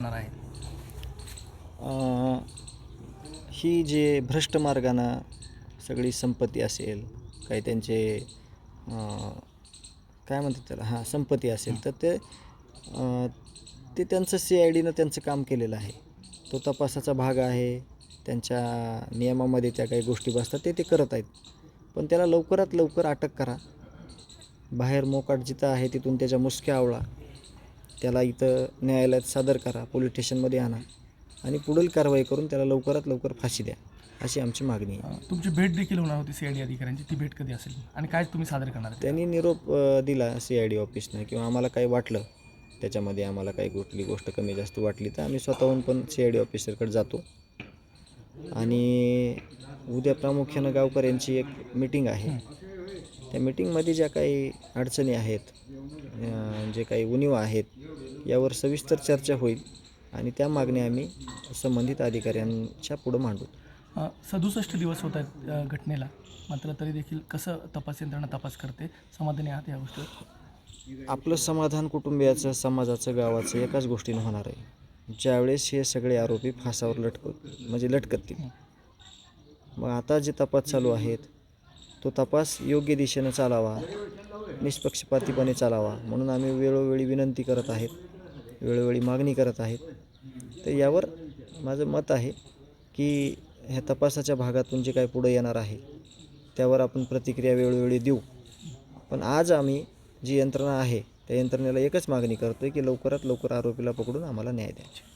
होणार आहे? अ, ही जे भ्रष्ट मार्गानं सगळी संपत्ती असेल, काही त्यांचे काय म्हणतात त्याला, हां, संपत्ती असेल, तर ते त्यांचं CIDनं त्यांचं काम केलेलं आहे. तो तपासाचा भाग आहे. त्यांच्या नियमामध्ये त्या काही गोष्टी बसतात ते करत आहेत. पण त्याला लवकरात लवकर अटक करा. बाहेर मोकाट जिथं आहे तिथून त्याच्या मुसक्या आवळा. त्याला इथं न्यायालयात सादर करा, पोलीस स्टेशनमध्ये आणा आणि पुढील कारवाई करून त्याला लवकरात लवकर फाशी द्या, अशी आमची मागणी आहे. तुमची भेट देखील होणार होती CID अधिकाऱ्यांची, ती भेट कधी असेल आणि काय तुम्ही सादर करणार आहे? त्यांनी निरोप दिला CID ऑफिसनं किंवा आम्हाला काही वाटलं त्याच्यामध्ये, आम्हाला काही कुठली गोष्ट कमी जास्त वाटली तर आम्ही स्वतःहून पण CID ऑफिसरकडे जातो. आणि उद्या प्रामुख्यानं गावकऱ्यांची एक मीटिंग आहे. त्या मीटिंगमध्ये ज्या काही अडचणी आहेत, जे काही उणीवा आहेत, यावर सविस्तर चर्चा होईल आणि त्या मागण्या आम्ही संबंधित अधिकाऱ्यांच्या पुढं मांडू. 67 दिवस होत आहेत घटनेला, मात्र तरी देखील कसं तपास यंत्रणा तपास करते, समाधानी आहात या गोष्टीवर? आपलं समाधान कुटुंबियाचं, समाजाचं, गावाचं एकाच गोष्टीनं होणार आहे. ज्यावेळेस हे सगळे आरोपी फासावर लटकतील. मग आता जे तपास चालू आहेत, तो तपास योग्य दिशेनं चालावा, निष्पक्षपातीपणे चालावा, म्हणून आम्ही वेळोवेळी विनंती करत आहेत, वेळोवेळी मागणी करत आहेत. तर यावर माझं मत आहे की ह्या तपासाच्या भागातून जे काही पुढं येणार आहे त्यावर आपण प्रतिक्रिया वेळोवेळी देऊ. पण आज आम्ही जी यंत्रणा आहे त्या यंत्रणेला एकच मागणी करतो आहे की लवकरात लवकर आरोपीला पकडून आम्हाला न्याय द्यायचा.